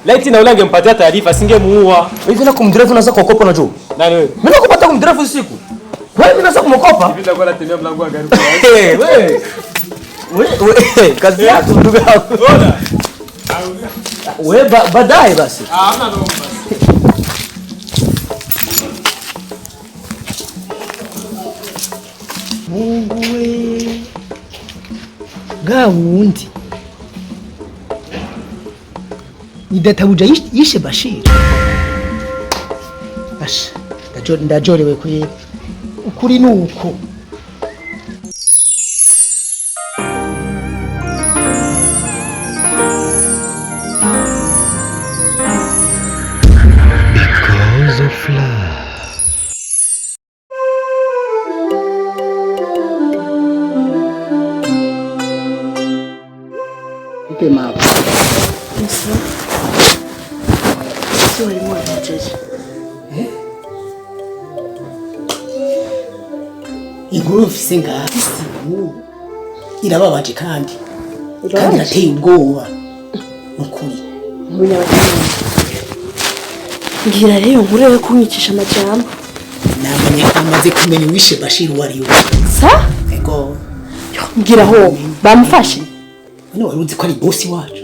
Laiti na ule angempatia taarifa singemuua. Hivi na kumdrive unaweza kuokopa na juu? Nani wewe? Mimi nakupata kumdrive usiku. Wewe mimi naweza kumkopa? Hivi ndio natembea mlango wa gari. Wewe kazi yako ndugu yangu. Bora. Wewe baadaye basi. Hamna noma basi. Mungu we. Gawundi. Ni databuja yishe Bashir. Asha. Ndajorewe kwe. Ukuri nuko. Because of love. Tema. Musa. Sio walimu wanajeje. Inkuru ufise ngafi irababaje kandi irateye ubwoba ukuri ngira rero nkurewe kunyicisha amajambo namenye amaze kumenya wishe Bashir wari we sa ego ngira ho bamufashe none wari uzi ko ari boss wacu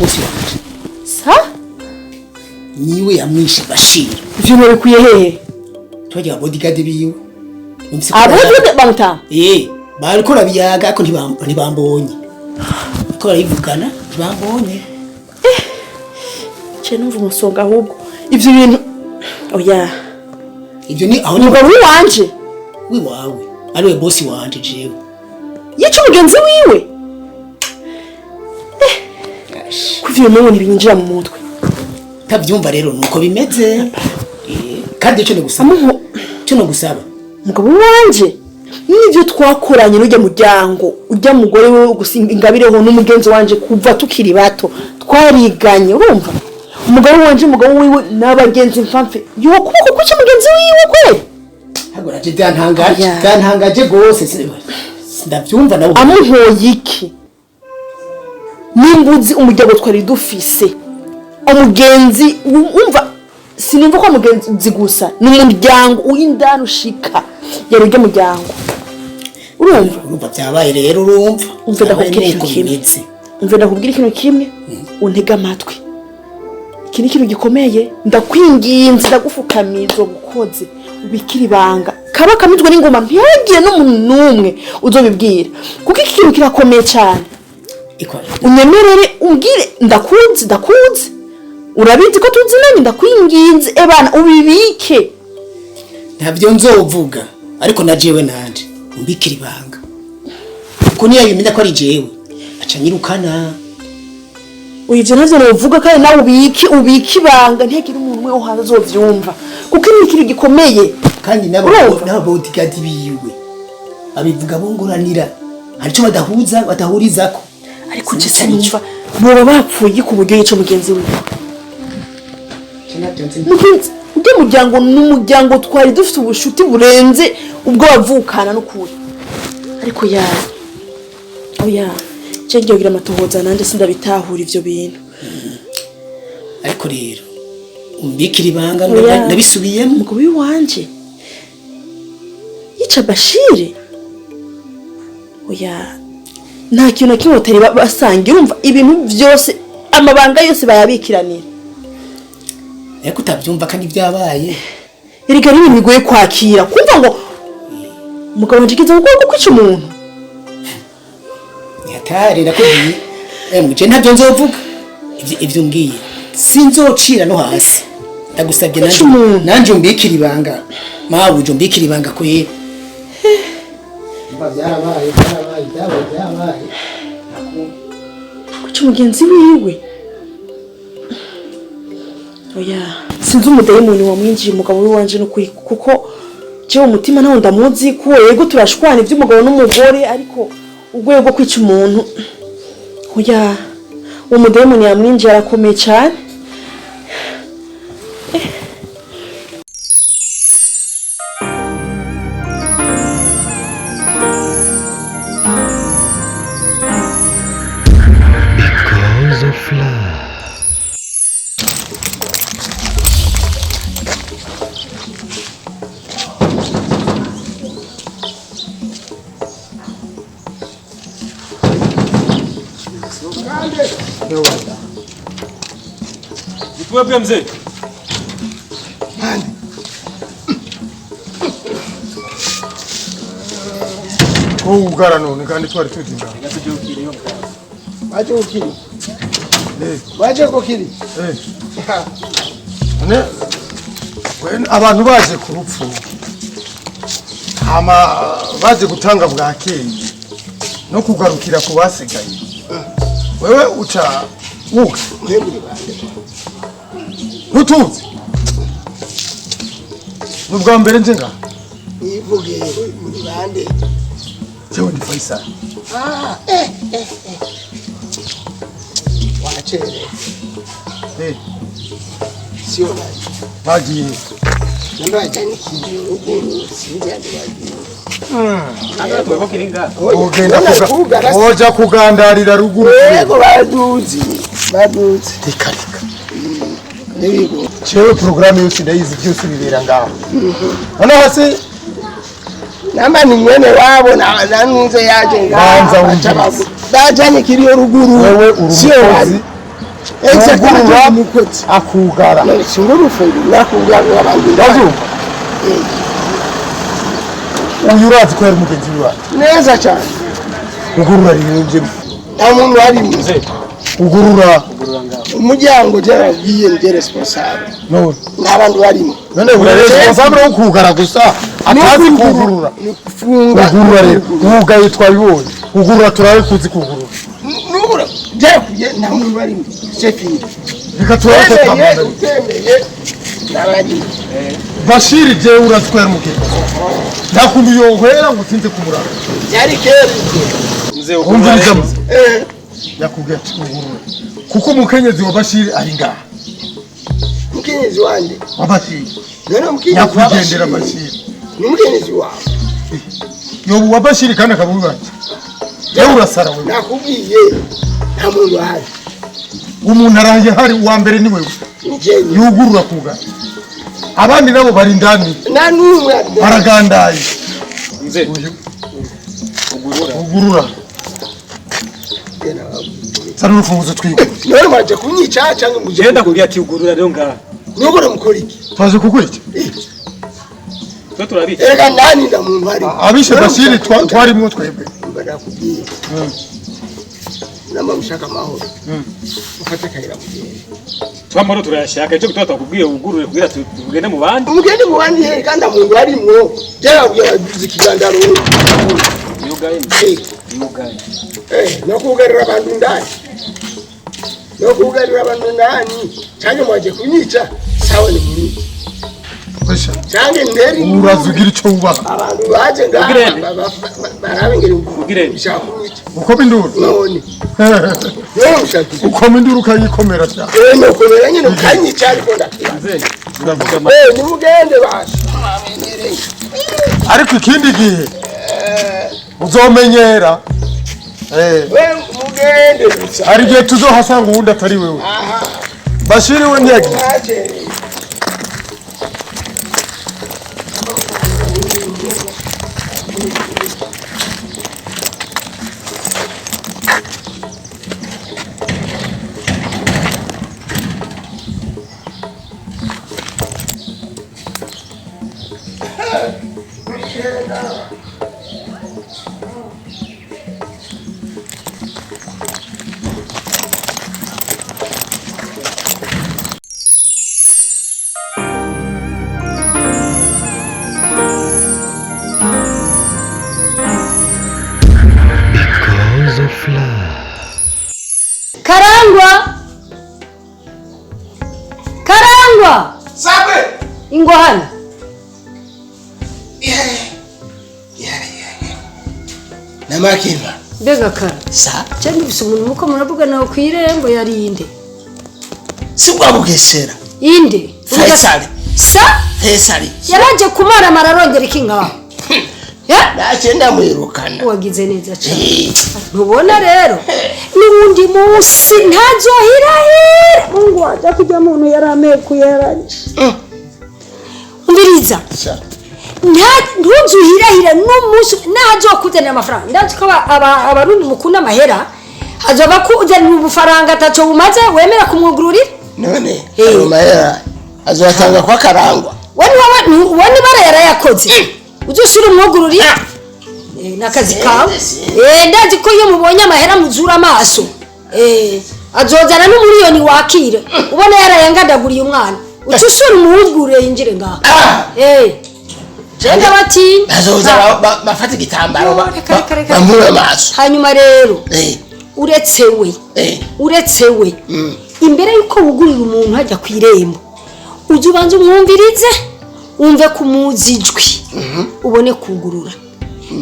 boss wacu sa niwe yamwishe Bashir ivyo nabikuye hehe twagira bodyguard biwe abodi bamuta bariko rabiyaga ako ntibambonye ko barivugana ntibambonye je numva umusonga ahubwo ivyo bintu oya ivyo ni aho umugabo wanje wiwawe ariwe boss wanje jewe yica umugenzi wiwe kuvyo umuntu binjira mu mutwe tavyumva rero nuko bimeze kandi cyo no gusaba umugabo wanje nivyo twakoranye n'ujya muryango ujya mugore we gusimba ingabireho n'umugenzi wanje kuva tukiri bato twariganye urumva umugabo wanje umugabo wiwe n'abagenzi mfamfe yo kuko kuki mugenzi wiwe kwe hago naje dantangaje gose ndavyumva nawe amuhoye iki nimbuzi umuryango twari dufise umugenzi umva sinumva ko umugenzi gusa n'umuryango uindana ushika yarujya muryango urumva byabaye rero urumva umva ndakubwira ikintu kimwe untega amatwi iki ni ikintu gikomeye ndakwinginze ndagufukamiza gukoze ubikira ibanga kaba kamizwe n'ingoma ntiyagire n'umuntu n'umwe uzobibwira kuko iki kintu kirakomeye cyane unyemerere umbwire ndakuzi urabizi ko tuzinanye ndakwinginze ebana ubibike ntabyo nzovuga ariko najewe nanje umbikira ibanga uko niyo yimenya ko ari jewe aca nyirukana uyivyo navyo novuga kandi nawe ubiki ibanga ntihagire umuntu we ohanze azovyumva kuko ni ikintu gikomeye kandi n'abodyguard biwe abivuga bongoranira arico badahurizako ariko je sinumva boba bapfuye ku buryo yica mugenzi wiwe mugenzi ujye muryango n'umuryango twari dufite ubushuti burenze ubwo bavukana no kuri ariko oya cengiye kugira amatohoza nanje sindabitahura ivyo bintu ariko rero umbikira ibanga nabisubiyemo umugabo wanje yica Bashir oya nta kintu kimwe utari basangira urumva ibintu byose amabanga yose bayabikiranira ariko utabyumva kandi byabaye erega rero bigoye kwakira kumva ngo umugabo njikiza gukora kwica umuntu yatari nakubwiye muje ntabyo nzovuga ivyo mbwiye sinzocira no hasi ndagusabye nanje umbikira ibanga mabujo umbikira ibanga ko yera byarabaye kuca umugenzi wiwe oya sinzi umudayimoni wamwinjiye umugabo wanje no kuri kuko jewe umutima nawo ndamuzi ko yego turashwana ivy'umugabo n'umugore ariko urwego rwo kwica umuntu oya umudayimoni yamwinjiye arakomeye cyane Because of love. Wewe mzee. Mani. Ugara none kandi twari tuzinga. Waje ukiri. Waje ukiri. Ne abantu baje ku rupfu. Hama baje gutanga bwakeye no kugarukira ku basigaye. Wewe uca wuga. Nutuzi. Nubwa mbere nje nga. Ivuge muri bande. Jewe ni Faisal. Wachere. Sio bali. Bagiye. Namba jani kidio uguru sinjandi bagiye. Anato ko kiringa. Oja kugandarira ruguru. Yego baduzi. Tikarika. Nibigo. Chewe programu yose ndayizi byose bibera ngaho. Hano hasi Namba ni mwene wabo na nunze yaje ngaho. Bajanye kiriyo ruguru. Wewe urukozi. Eksekuru mukozi. Akugara. Singuru fungu nakugara abantu. Bazu. Uyurazi kwera mugenzi wawe. Neza cyane. Ugurura rinje. Amuntu ari muzee. Ugurura umuryango jaragiye nge responsable. No. N'abantu barimo. None uri responsable wo kugara gusa. Atazi kugurura. Funga. Ugurura rero. Ugaye twabibonye. Ugurura turabe kuzi kugurura. Nubura. Jakuye nta muntu barimo. Chefi. Reka turabe kamera. Utembeye. Nabari. Bashiri je uratwera mugenzi. Nakumbi yohera ngutinze kumurara. Yari keri. Mzee Umviriza. Yakubwiye ati ugurura. Kuko umukenyezi wa Bashiri ari ngaha. Mukenyezi wande. Wa Bashiri. None mukenyezi Yakugendera Bashiri. Ni mukenyezi wawe. Yo wa Bashiri kandi akabubanje. Yewe urasara wewe. Nakubwiye nta muntu ahari. Umuntu araje hari uwa mbere ni wewe. Nijeni. Yugurura kuga. Abandi nabo bari ndani. Na numwe Baragandaye. Mzee. Ugurura. Sana urufunguzo twiga. None waje kunyica cyangwa muje. Genda kubya ati ugurura rero ngaha. Nubura mukora iki? Twaje kukwica. Twa turabi. Ega nani nda muntu hari. Abishe Bashiri twarimwo twebwe. Barakubwiye. Nama mushaka mahoro. Ufate kayira mugende. Twamoro turayashaka cyo gutata kubwiye ugurure kugira tugende mu bandi. Umugende mu bandi he kandi umuntu arimwo. Jera kugira bizi kigandaro. Yugaye. Yugaye. Nokugarira abantu ndani. Nokugarira abantu ndani. Cyane mwaje kunyica. Sawa ni muri. Kwesha. Cyane nderi. Urazugira ico ubaka. Abantu baje ngaha barabe ngiri Ugirene. bishaka kunyica. Uko binduru. None. Yo mushaki. Uko binduru kayikomera cyane. No kubera nyine ukanyica ariko ndakira. Mzee. Uravuga Ni mugende bashi. Amenyereye. Ariko ikindi gihe uzomenyera. We mugende gusa. Ari gihe tuzohasanga uwundi atari wewe. Aha. Bashiri we ntiyagiye. Ache. Karangwa! Sabe? Ingwahana. Namakima. Mbega kara. Sa. Cyane bise umuntu muko muravuga nawe kwirembo yari inde. Sibwa bugesera. Inde. Faisal. Sa? Faisal. Yaraje kumara mararongera ikinga. Ya? Nacenda mwirukana. Wagize neza cyane. Ntubona rero. Nubundi musi ntazohirahira. Mungu aja kujya muntu yarameku yaranje. Umviriza. Sa. Ntuzuhirahira n'umunsi nazokuzanira amafaranga. Ndazi ko abarundi mukunda amahera. Azoba kuzanira ubufaranga ataco bumaze wemera kumwugururira. none ayo mahera azotanga kwa karangwa wani bara yarayakoze uzusura umwugururira nakazi kawe ndazi ko iyo mubonye amahera muzura amaso azozana n'umuriyoni wakire ubona yarayangadaguriye umwana utusura umwugurure yinjire ngaho Jenda bati azoza bafata igitambaro bamura amaso hanyuma rero uretse we imbere yuko wugurira umuntu hajya ku irembo uje ubanza umwumvirize wumve kumuzijwi ubone kugurura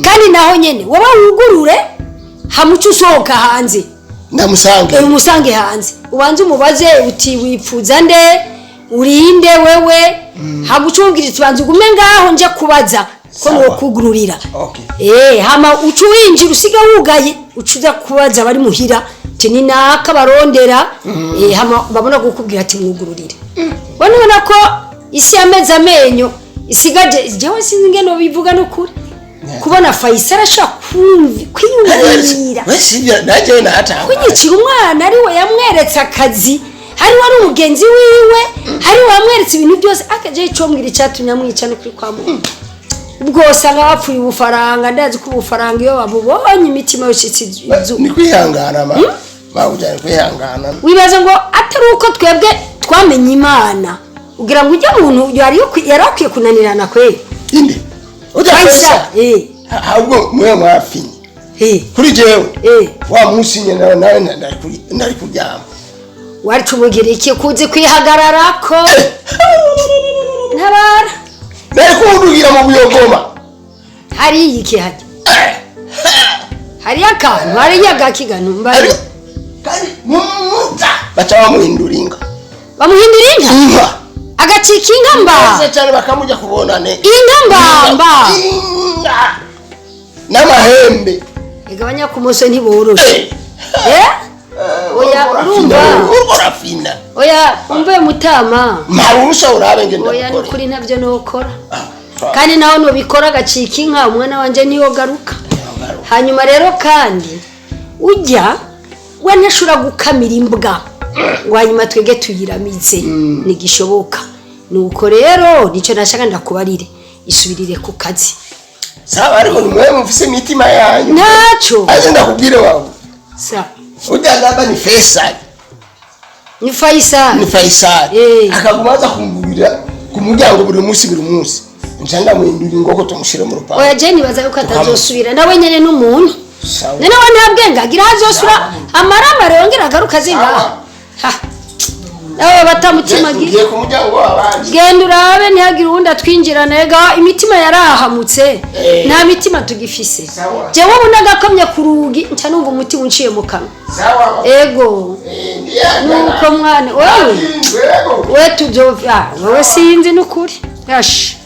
kandi naho nyene wowe wugurure hamucu usohoka hanze umusange hanze ubanza umubaze uti wipfuza nde urinde wewe hagucungirira tubanza ugume ngaho nje kubaza ko no kugururira hama ucuwinjira usiga wugaye ucuza kubaza bari muhira tini naka barondera hama babona gukubwira ati mwugururire bonubona ko isi yameze amenyo isigaje jewe singe no bivuga no kuri kubona Faisal ashaka kwiyumvira wesibya naje na hata kunyicira umwana ari we yamweretse akazi hari wari umugenzi wiwe hari wamweretse ibintu byose akaje icombwira cyatumye amwica no kuri kwa mu bwose ngapfuye ubufaranga ndazi ko ubufaranga iyo babubonye imitima yoshitse ni kwihangana bawujyanye kwihangana wibaza ngo atari uko twebwe twamenye Imana ugira ngo ujye umuntu yarakwiye kunanirana kweli inde udafesa ahubwo mwe mwafinye kuri jewe wa musinye nawe ndari kuryama wari tumugira iki kuze kwihagararako ntabara ndari kudugira mu buyogoma hari iki hajya hari akantu hari nyagakigano mbari kandi mumuta bacha bamuhinduringa inka agacika inka mba cyane bakamujya kubonane inka mba n'amahembe igabanya ku muso ntiboroshe oya urumva urafina oya umbe mutama marusha urabe ngenda oya nukuri ntabyo nokora kandi naho no bikora agacika inka umwana wanje niyo garuka hanyuma rero kandi ujya we ntashura gukamira imbwa wanyuma twege tuyiramize nigishoboka nuko rero nico nashaka ndakubarire isubirire ku kazi sawa ariko nimwe mufise mitima yanyu naco aje ndakubwire wawe sa udangaba ni Faisal ni Faisal akagumaza kumubwira ku muryango buri munsi njanda muhindura ingoko tumushire mu rupango oya je nibaza yuko atazosubira nawe nyene n'umuntu nene wa ntabwenga agira azosura amarama rongera agaruka zinga nawe batamutima giye ku muryango wabanje genda urabe ntihagira uwundi atwinjirana ega imitima yarahamutse nta mitima tugifise jewe ubu nagakomye ku rugi nca numva umutima unciye mu kanwa ego nuko mwana wewe tuzova wewe sinzi n'ukuri yashi